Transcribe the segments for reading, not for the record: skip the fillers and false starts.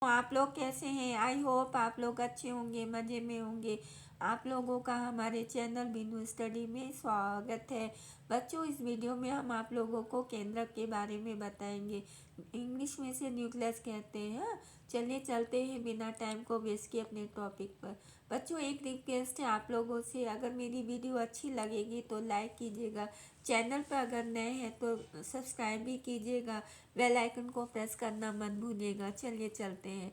आप लोग कैसे हैं? आई होप आप लोग अच्छे होंगे, मज़े में होंगे। आप लोगों का हमारे चैनल बिनू स्टडी में स्वागत है। बच्चों, इस वीडियो में हम आप लोगों को केंद्रक के बारे में बताएंगे। इंग्लिश में से न्यूक्लियस कहते हैं। हाँ? चलिए चलते हैं बिना टाइम को वेस्ट किए अपने टॉपिक पर। बच्चों, एक रिक्वेस्ट है आप लोगों से, अगर मेरी वीडियो अच्छी लगेगी तो लाइक कीजिएगा। चैनल पर अगर नए हैं तो सब्सक्राइब भी कीजिएगा। बेल आइकन को प्रेस करना मत भूलिएगा। चलिए चलते हैं।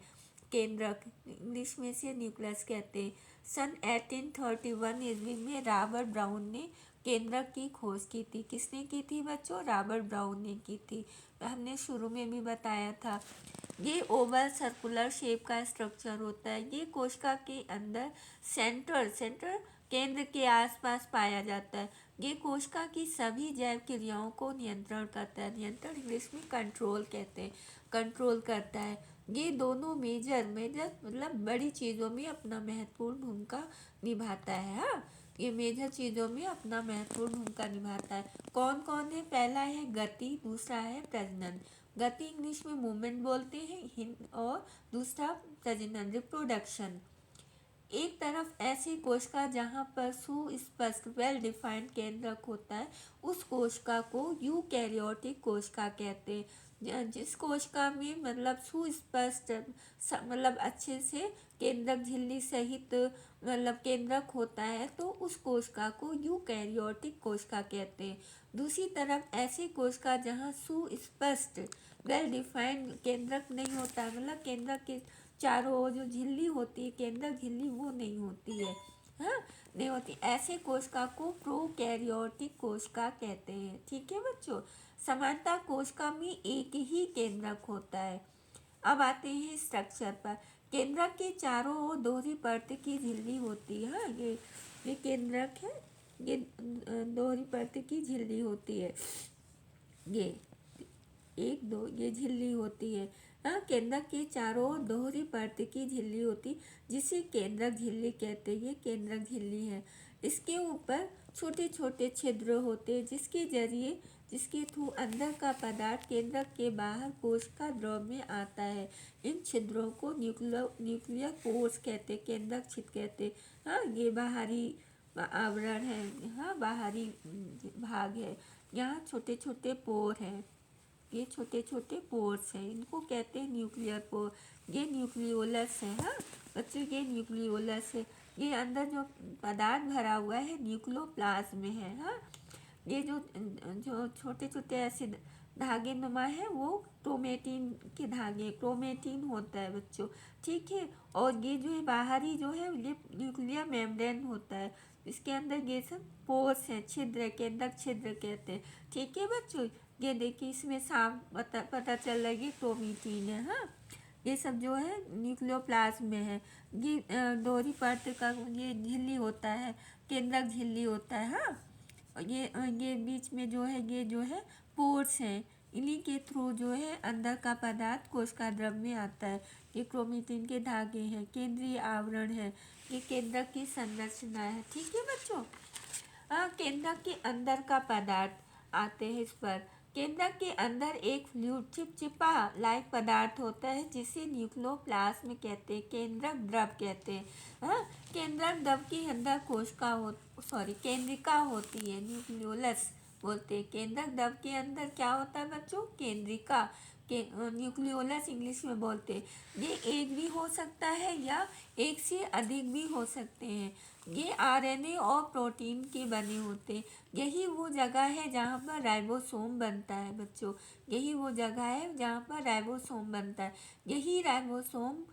केंद्रक इंग्लिश में से न्यूक्लियस कहते हैं। सन 1831 ईस्वी में रॉबर्ट ब्राउन ने केंद्रक की खोज की थी। किसने की थी बच्चों? रॉबर्ट ब्राउन ने की थी। हमने शुरू में भी बताया था। ये ओवल सर्कुलर शेप का स्ट्रक्चर होता है। ये कोशिका के अंदर सेंटर केंद्र के आसपास पाया जाता है। ये कोशिका की सभी जैव क्रियाओं को नियंत्रण करता है। नियंत्रण इंग्लिश में कंट्रोल कहते हैं। कंट्रोल करता है। ये दोनों मेजर मतलब बड़ी चीज़ों में अपना महत्वपूर्ण भूमिका निभाता है। हाँ, ये मेजर चीज़ों में अपना महत्वपूर्ण भूमिका निभाता है। कौन कौन है? पहला है गति, दूसरा है प्रजनन। गति इंग्लिश में मूवमेंट बोलते हैं और दूसरा प्रजनन रिप्रोडक्शन। एक तरफ ऐसी कोशिका जहाँ पर सुस्पष्ट वेल डिफाइंड केंद्रक होता है, उस कोशिका को यूकैरियोटिक कोशिका कहते हैं। जिस कोशिका में मतलब सुस्पष्ट मतलब अच्छे से केंद्रक झिल्ली सहित मतलब केंद्रक होता है, तो उस कोशिका को यूकैरियोटिक कोशिका कहते हैं। दूसरी तरफ ऐसी कोशिका जहाँ सुस्पष्ट वेल डिफाइंड केंद्रक नहीं होता है, मतलब केंद्रक के चारों ओर जो झिल्ली होती है, केंद्रक झिल्ली, वो नहीं होती है। हाँ, नहीं होती। ऐसे कोशिका को प्रोकैरियोटिक कोशिका कहते हैं। ठीक है बच्चों। समानता कोशिका में एक ही केंद्रक होता है। अब आते हैं स्ट्रक्चर पर। केंद्रक के चारों ओर दोहरी परत की झिल्ली होती है। हाँ, ये केंद्रक है। ये दोहरी परत की झिल्ली होती है। ये एक दो ये झिल्ली होती है। हाँ, केंद्रक के चारों ओर दोहरी परत की झिल्ली होती, जिसे केंद्रक झिल्ली कहते हैं। ये केंद्रक झिल्ली है। इसके ऊपर छोटे छोटे छिद्र होते हैं, जिसके थ्रू अंदर का पदार्थ केंद्रक के बाहर कोशिका द्रव में आता है। इन छिद्रों को न्यूक्लियर पोर्स कहते हैं, केंद्रक छिद्र कहते हैं। हाँ, ये बाहरी आवरण है। हाँ, बाहरी भाग है। यहाँ छोटे छोटे पोर हैं। ये छोटे छोटे पोर्स हैं, इनको कहते हैं न्यूक्लियर पोर। ये न्यूक्लियोलस है। हाँ बच्चों, ये न्यूक्लियोलस है। ये अंदर जो पदार्थ भरा हुआ है न्यूक्लियोप्लाज्म में है। हाँ, ये जो जो छोटे छोटे ऐसे धागे नुमा है, वो क्रोमेटिन के धागे, क्रोमेटिन होता है बच्चों। ठीक है। और ये जो है बाहरी जो है, ये न्यूक्लियर मेम्ब्रेन होता है। इसके अंदर ये सब पोर्स हैं, छिद्र, केंद्रक छिद्र कहते हैं। ठीक है बच्चों। ये देखिए, इसमें साफ पता चल रहा है कि क्रोमेटिन है। हाँ, ये सब जो है न्यूक्लियोप्लाज्म में है। ये दोहरी परत का ये झिल्ली होता है, केंद्रक झिल्ली होता है। हाँ, और ये बीच में जो है, ये जो है पोर्स हैं। इन्हीं के थ्रू जो है अंदर का पदार्थ कोशिका द्रव में आता है। ये क्रोमेटिन के धागे हैं, केंद्रीय आवरण है। ये केंद्रक की संरचना है। ठीक है बच्चों। केंद्रक के अंदर का पदार्थ आते हैं इस पर। केंद्रक के अंदर एक फ्लूइड चिपचिपा लाइक पदार्थ होता है, जिसे न्यूक्लियोप्लाज्म कहते हैं, केंद्रक द्रव कहते हैं। हाँ, केंद्रक द्रव के अंदर केंद्रिका होती है, न्यूक्लियोलस बोलते हैं। केंद्रक द्रव के अंदर क्या होता है बच्चों? केंद्रिका के न्यूक्लियोलस इंग्लिश में बोलते हैं। ये एक भी हो सकता है या एक से अधिक भी हो सकते हैं। ये आरएनए और प्रोटीन के बने होते हैं। यही वो जगह है जहाँ पर राइबोसोम बनता है बच्चों। यही वो जगह है जहाँ पर राइबोसोम बनता है। यही राइबोसोम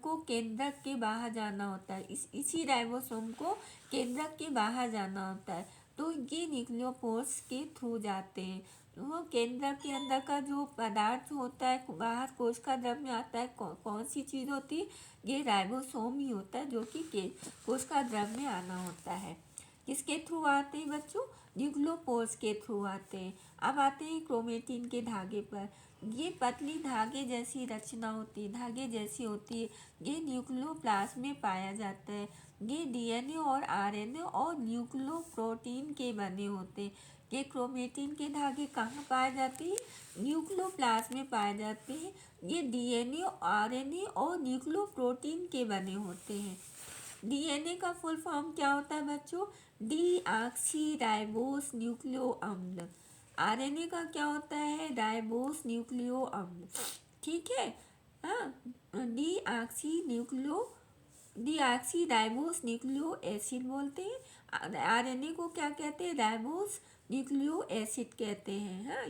को केंद्रक के बाहर जाना होता है। इसी राइबोसोम को केंद्रक के बाहर जाना होता है, तो ये न्यूक्लियोपोर्स के थ्रू जाते हैं। वो केंद्रक के अंदर का जो पदार्थ होता है, बाहर कोशिका द्रव में आता है, कौन सी चीज़ होती है? ये राइबोसोम ही होता है, जो कि कोशिका द्रव में आना होता है। किसके थ्रू आते हैं बच्चों? न्यूक्लियोपोर्स के थ्रू आते हैं। अब आते हैं क्रोमेटिन के धागे पर। ये पतली धागे जैसी रचना होती है, धागे जैसी होती है। ये न्यूक्लियोप्लाज्म में पाया जाता है। ये डीएनए और आरएनए और न्यूक्लियोप्रोटीन के बने होते हैं। ये क्रोमेटिन के धागे कहाँ पाए जाते हैं? न्यूक्लियोप्लास्ट में पाए जाते हैं। ये डीएनए, आरएनए और न्यूक्लियोप्रोटीन के बने होते हैं। डीएनए का फुल फॉर्म क्या होता है बच्चों? डीऑक्सी राइबोस न्यूक्लियो अम्ल। आरएनए का क्या होता है? राइबोस न्यूक्लियो अम्ल। ठीक है, हाँ, डीऑक्सी राइबोस न्यूक्लियो एसिड बोलते हैं। आरएनए को क्या कहते हैं? राइबोस न्यूक्लियो एसिड कहते हैं। हाँ,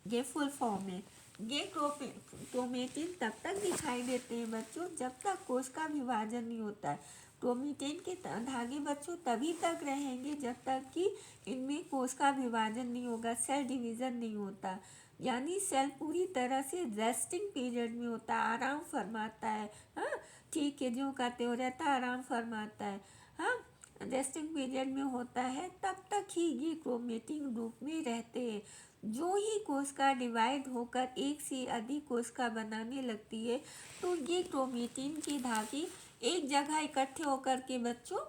ये फुल फॉर्म है। ये क्रोमेटिन तब तक दिखाई देते हैं बच्चों जब तक कोश का विभाजन नहीं होता है। क्रोमेटिन के धागे बच्चों तभी तक रहेंगे जब तक कि इनमें कोश का विभाजन नहीं होगा, सेल डिवीजन नहीं होता। यानी सेल पूरी तरह से रेस्टिंग पीरियड में होता है, आराम फरमाता है। हाँ, ठीक है, जो कहते हो रहता है, आराम फरमाता है। हाँ, रेस्टिंग पीरियड में होता है, तब तक ही ये क्रोमेटिन रूप में रहते हैं। जो ही कोशिका डिवाइड होकर एक से अधिक कोशिका बनाने लगती है तो ये क्रोमेटिन के धागे एक जगह इकट्ठे होकर के बच्चों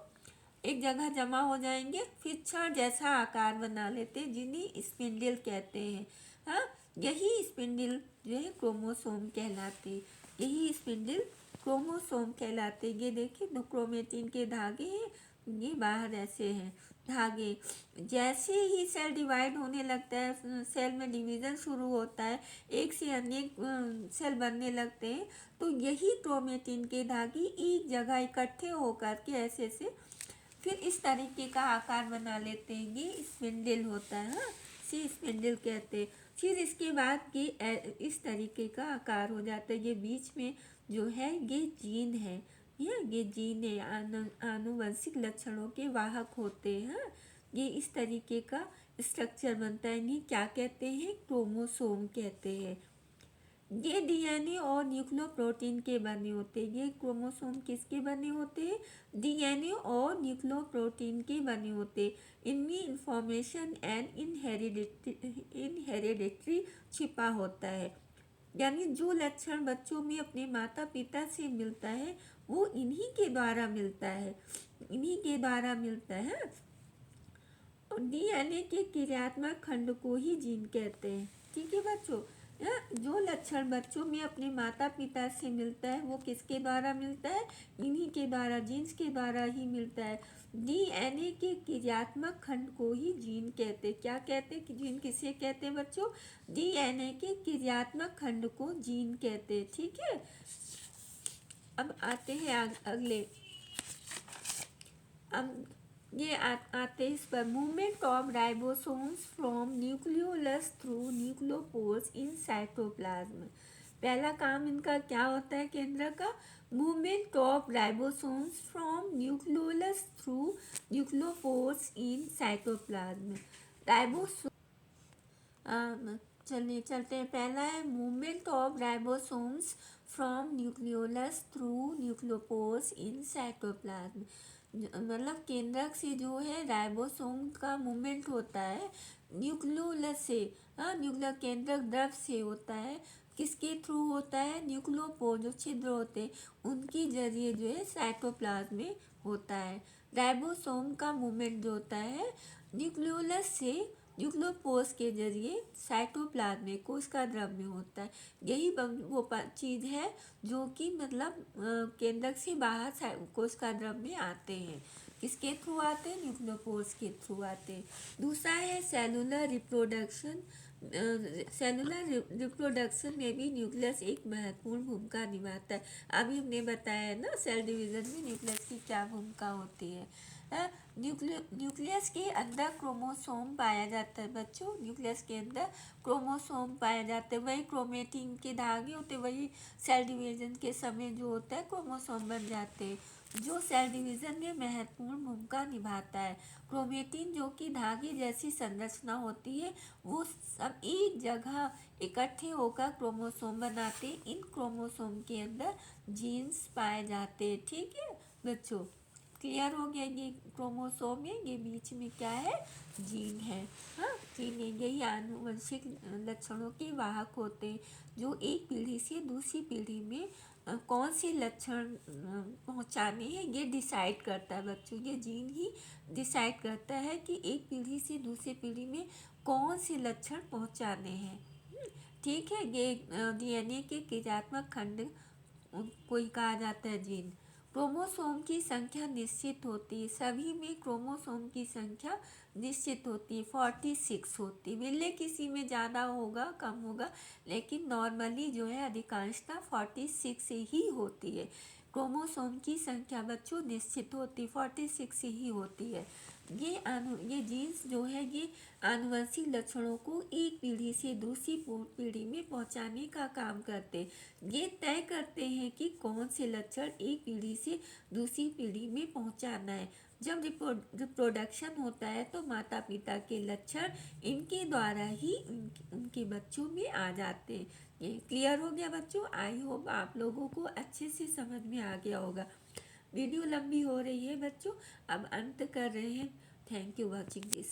एक जगह जमा हो जाएंगे, फिर छड़ जैसा आकार बना लेते हैं, जिन्हें स्पिंडल कहते हैं। हाँ, यही स्पिंडल जो है क्रोमोसोम कहलाते। यही स्पिंडल क्रोमोसोम कहलाते। ये देखिए, दो क्रोमेटिन के धागे हैं, ये बाहर ऐसे हैं धागे। जैसे ही सेल डिवाइड होने लगता है, सेल में डिवीज़न शुरू होता है, एक से अनेक सेल बनने लगते हैं, तो यही क्रोमेटिन के धागे एक जगह इकट्ठे होकर के ऐसे से फिर इस तरीके का आकार बना लेते हैं। ये स्पिंडल होता है। हाँ, इसे स्पिंडल कहते हैं। फिर इसके बाद ये इस तरीके का आकार हो जाता है। ये बीच में जो है ये जीन है, ये जीन है, आनुवंशिक लक्षणों के वाहक होते हैं। हाँ, ये इस तरीके का स्ट्रक्चर बनता है। इन्हें क्या कहते हैं? क्रोमोसोम कहते हैं। ये डीएनए और न्यूक्लियोप्रोटीन के बने होते हैं। ये क्रोमोसोम किसके बने होते हैं? डीएनए और न्यूक्लियोप्रोटीन के बने होते हैं। इनमें इंफॉर्मेशन एंड इनहेरिडिटरी छिपा होता है। यानी जो लक्षण बच्चों में अपने माता पिता से मिलता है वो इन्हीं के द्वारा मिलता है, इन्हीं के द्वारा मिलता है। और डीएनए के क्रियात्मक खंड को ही जीन कहते हैं। ठीक है बच्चों, जो लक्षण बच्चों में अपने माता पिता से मिलता है वो किसके द्वारा मिलता है? इन्हीं के द्वारा, जीन्स के द्वारा ही मिलता है। डीएनए के क्रियात्मक खंड को ही जीन कहते हैं। क्या कहते हैं? कि जीन किसे कहते हैं बच्चों? डीएनए के क्रियात्मक खंड को जीन कहते हैं। ठीक है, अब आते हैं अगले। अब ये आते हैं इस पर। Movement of ribosomes from nucleolus through nucleopores in cytoplasm. पहला काम इनका क्या होता है केंद्र का? Movement of ribosomes from nucleolus through nucleopores in cytoplasm. Ribosome चलिए चलते हैं। पहला है movement of ribosomes from nucleolus through nucleopores in cytoplasm. मतलब केंद्रक से जो है राइबोसोम का मूवमेंट होता है न्यूक्लियोलस से। हाँ, न्यूक्लियर केंद्रक द्रव से होता है। किसके थ्रू होता है? न्यूक्लियोपोर जो छिद्र होते हैं उनके जरिए जो है साइटोप्लाज्म में होता है। राइबोसोम का मूवमेंट जो होता है न्यूक्लियोलस से न्यूक्लियोपोर्स के जरिए साइटोप्लाज्म में, कोशिका द्रव में होता है। यही वो चीज़ है जो कि मतलब केंद्रक से बाहर कोशिका द्रव में आते हैं। किसके थ्रू आते हैं? न्यूक्लियोपोर्स के थ्रू आते हैं। दूसरा है सेलुलर रिप्रोडक्शन। सेलुलर रिप्रोडक्शन में भी न्यूक्लियस एक महत्वपूर्ण भूमिका निभाता है। अभी हमने बताया है ना सेल डिवीजन में न्यूक्लियस की क्या भूमिका होती है। न्यूक्लियस के अंदर क्रोमोसोम पाया जाता है बच्चों। न्यूक्लियस के अंदर क्रोमोसोम पाया जाता है। वही क्रोमेटिन के धागे होते, वही सेल डिवीजन के समय जो होता है क्रोमोसोम बन जाते हैं, जो सेल डिवीजन में महत्वपूर्ण भूमिका निभाता है। क्रोमेटिन जो कि धागे जैसी संरचना होती है वो सब एक जगह इकट्ठे होकर क्रोमोसोम बनाते हैं। इन क्रोमोसोम के अंदर जीन्स पाए जाते हैं। ठीक है बच्चों, क्लियर हो गया। ये क्रोमोसोम है, ये बीच में क्या है, जीन है। हाँ, जीन यही आनुवंशिक लक्षणों के वाहक होते हैं जो एक पीढ़ी से दूसरी पीढ़ी में कौन से लक्षण पहुंचाने हैं ये डिसाइड करता है बच्चों। ये जीन ही डिसाइड करता है कि एक पीढ़ी से दूसरी पीढ़ी में कौन से लक्षण पहुंचाने हैं। ठीक है, ये डीएनए के क्रियात्मक खंड को ही कहा जाता है जीन। क्रोमोसोम की संख्या निश्चित होती है, सभी में क्रोमोसोम की संख्या निश्चित होती है, 46 होती है। मिलने किसी में ज़्यादा होगा कम होगा, लेकिन नॉर्मली जो है अधिकांशतः 46 ही होती है। क्रोमोसोम की संख्या बच्चों निश्चित होती, 46 ही होती है। ये जीन्स जो है ये आनुवंशिक लक्षणों को एक पीढ़ी से दूसरी पीढ़ी में पहुंचाने का काम करते। ये तय करते हैं कि कौन से लक्षण एक पीढ़ी से दूसरी पीढ़ी में पहुंचाना है। जब रिप्रोडक्शन होता है तो माता पिता के लक्षण इनके द्वारा ही उनके बच्चों में आ जाते हैं। ये क्लियर हो गया बच्चों। आई होप आप लोगों को अच्छे से समझ में आ गया होगा। वीडियो लंबी हो रही है बच्चों, अब अंत कर रहे हैं। Thank you watching this.